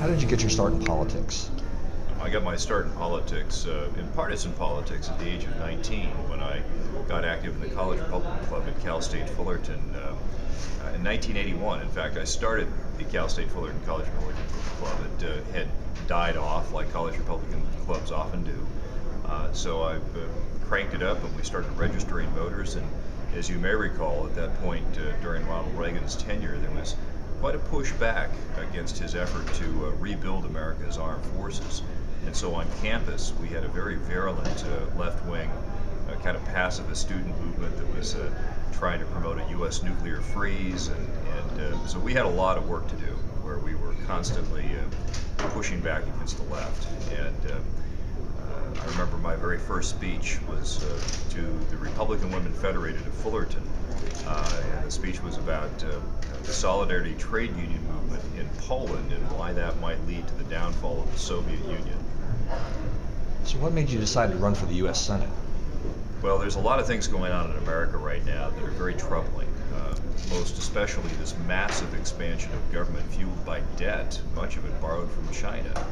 How did you get your start in politics? I got my start in politics, in partisan politics, at the age of 19 when I got active in the College Republican Club at Cal State Fullerton in 1981. In fact, I started the Cal State Fullerton College Republican Club. It had died off like college Republican clubs often do. So I cranked it up and we started registering voters. And as you may recall, at that point during Ronald Reagan's tenure, there was quite a pushback against his effort to rebuild America's armed forces. And so on campus, we had a very virulent left-wing kind of pacifist student movement that was trying to promote a U.S. nuclear freeze. And so we had a lot of work to do where we were constantly pushing back against the left. And I remember my very first speech was to the Republican Women Federated of Fullerton. And the speech was about the Solidarity trade union movement in Poland and why that might lead to the downfall of the Soviet Union. So what made you decide to run for the U.S. Senate? Well, there's a lot of things going on in America right now that are very troubling. Most especially this massive expansion of government fueled by debt, much of it borrowed from China.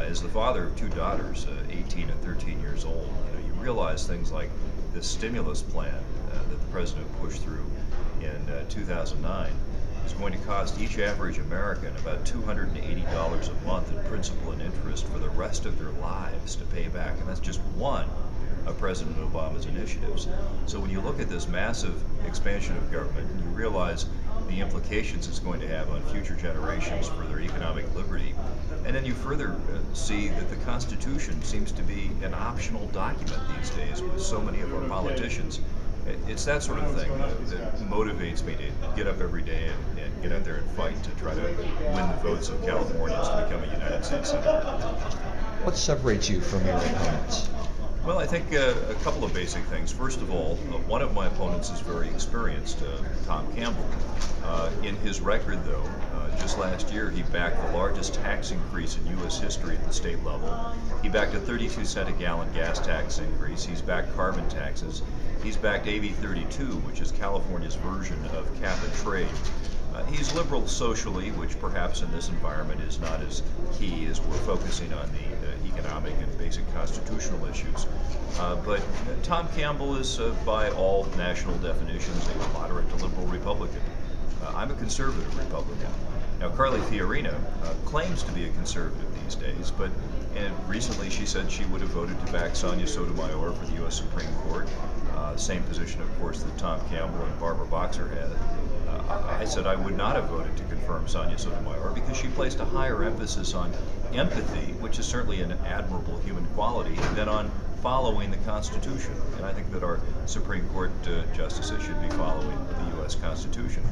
As the father of two daughters, 18 and 13 years old, you realize things like this stimulus plan that the president pushed through in 2009 is going to cost each average American about $280 a month in principal and interest for the rest of their lives to pay back. And that's just one of President Obama's initiatives. So when you look at this massive expansion of government, you realize the implications it's going to have on future generations for their economic liberty. And then you further see that the Constitution seems to be an optional document these days with so many of our politicians. It's that sort of thing that motivates me to get up every day and get out there and fight to try to win the votes of Californians to become a United States Senator. What separates you from your opponents? Well, I think a couple of basic things. First of all, one of my opponents is very experienced, Tom Campbell. In his record, though, just last year he backed the largest tax increase in U.S. history at the state level. He backed a 32-cent a gallon gas tax increase. He's backed carbon taxes. He's backed AB 32, which is California's version of cap and trade. He's liberal socially, which perhaps in this environment is not as key as we're focusing on the economic and basic constitutional issues. But Tom Campbell is, by all national definitions, a moderate to liberal Republican. I'm a conservative Republican. Now, Carly Fiorina claims to be a conservative these days, but recently she said she would have voted to back Sonia Sotomayor for the U.S. Supreme Court. Same position, of course, that Tom Campbell and Barbara Boxer had. I said I would not have voted to confirm Sonia Sotomayor because she placed a higher emphasis on empathy, which is certainly an admirable human quality, than on following the Constitution. And I think that our Supreme Court justices should be following the U.S. Constitution.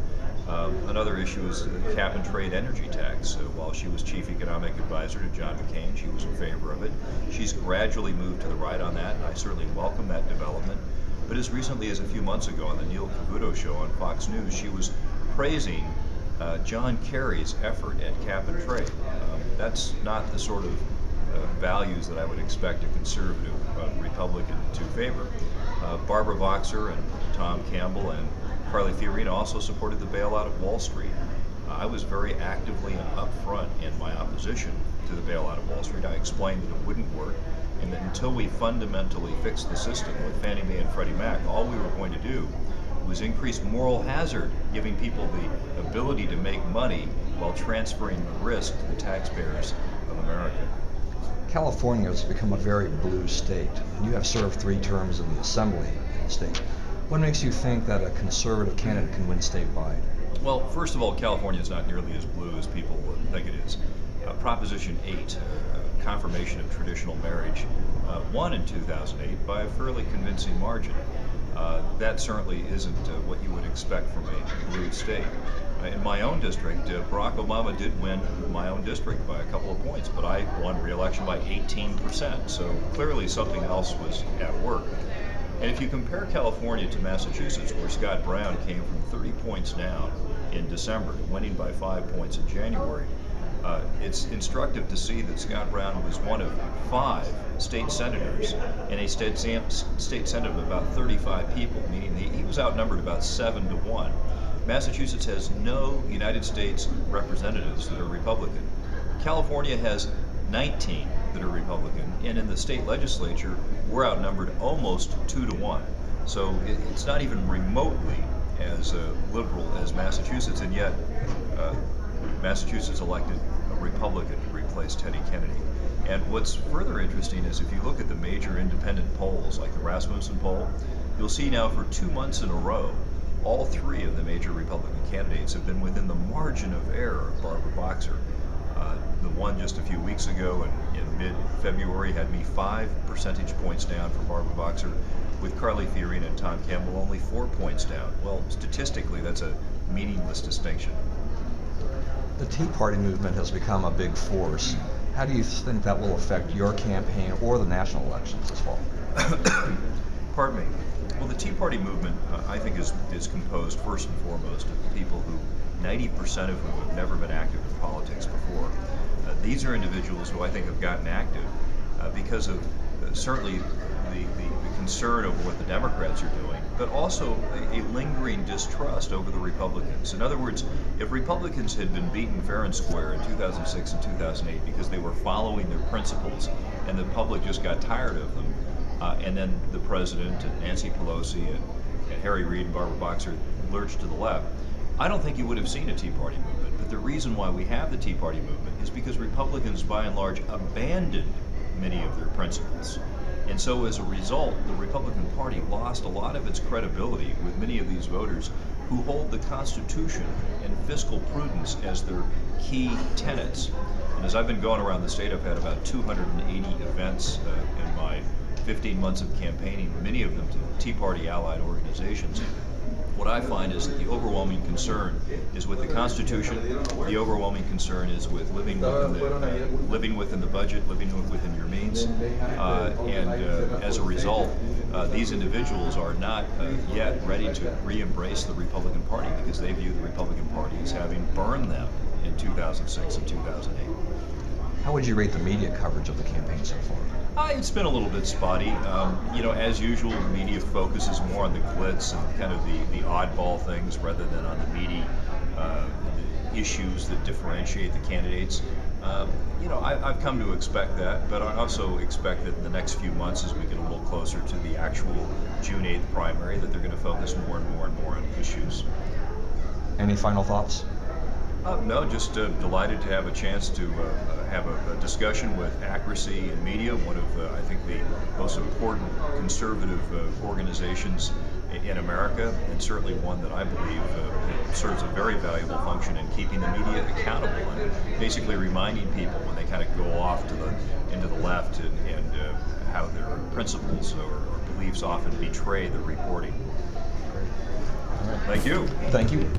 Another issue is the cap and trade energy tax. While she was chief economic advisor to John McCain, she was in favor of it. She's gradually moved to the right on that, and I certainly welcome that development. But as recently as a few months ago on the Neil Cavuto show on Fox News, she was praising John Kerry's effort at cap and trade. That's not the sort of values that I would expect a conservative Republican to favor. Barbara Boxer and Tom Campbell and Carly Fiorina also supported the bailout of Wall Street. I was very actively and upfront in my opposition to the bailout of Wall Street. I explained that it wouldn't work, and that until we fundamentally fixed the system with Fannie Mae and Freddie Mac, all we were going to do was increase moral hazard, giving people the ability to make money while transferring the risk to the taxpayers of America. California has become a very blue state, and you have served 3 terms in the Assembly in the state. What makes you think that a conservative candidate can win statewide? Well, first of all, California is not nearly as blue as people think it is. Proposition 8, confirmation of traditional marriage, won in 2008 by a fairly convincing margin. That certainly isn't what you would expect from a blue state. In my own district, Barack Obama did win my own district by a couple of points, but I won re-election by 18%, so clearly something else was at work. And if you compare California to Massachusetts, where Scott Brown came from 30 points down in December, winning by 5 points in January, it's instructive to see that Scott Brown was one of 5 state senators in a state senate of about 35 people, meaning he was outnumbered about 7-1. Massachusetts has no United States representatives that are Republican. California has 19 that are Republican, and in the state legislature, we're outnumbered almost 2-1. So it's not even remotely as liberal as Massachusetts, and yet Massachusetts elected a Republican to replace Teddy Kennedy. And what's further interesting is if you look at the major independent polls, like the Rasmussen poll, you'll see now for 2 months in a row, all three of the major Republican candidates have been within the margin of error of Barbara Boxer. The one just a few weeks ago in mid-February had me 5 percentage points down for Barbara Boxer, with Carly Fiorina and Tom Campbell only 4 points down. Well, statistically, that's a meaningless distinction. The Tea Party movement has become a big force. How do you think that will affect your campaign or the national elections this fall? Pardon me. Well, the Tea Party movement, I think, is composed first and foremost of people who 90% of whom have never been active in politics before. These are individuals who I think have gotten active because of certainly the concern over what the Democrats are doing, but also a lingering distrust over the Republicans. In other words, if Republicans had been beaten fair and square in 2006 and 2008 because they were following their principles and the public just got tired of them, and then the president and Nancy Pelosi and Harry Reid and Barbara Boxer lurched to the left, I don't think you would have seen a Tea Party movement. But the reason why we have the Tea Party movement is because Republicans, by and large, abandoned many of their principles. And so as a result, the Republican Party lost a lot of its credibility with many of these voters who hold the Constitution and fiscal prudence as their key tenets. And as I've been going around the state, I've had about 280 events in my 15 months of campaigning, many of them to Tea Party allied organizations. What I find is that the overwhelming concern is with the Constitution. The overwhelming concern is with living within the budget, living within your means, and as a result, these individuals are not yet ready to re-embrace the Republican Party because they view the Republican Party as having burned them in 2006 and 2008. How would you rate the media coverage of the campaign so far? It's been a little bit spotty. As usual, the media focuses more on the glitz and kind of the oddball things rather than on the meaty issues that differentiate the candidates. I've come to expect that, but I also expect that in the next few months, as we get a little closer to the actual June 8th primary, that they're going to focus more and more and more on issues. Any final thoughts? No, just delighted to have a chance to have a discussion with Accuracy in Media, one of, I think, the most important conservative organizations in America, and certainly one that I believe serves a very valuable function in keeping the media accountable and basically reminding people when they kind of go off into the left and how their principles or beliefs often betray the reporting. All right. Thank you. Thank you.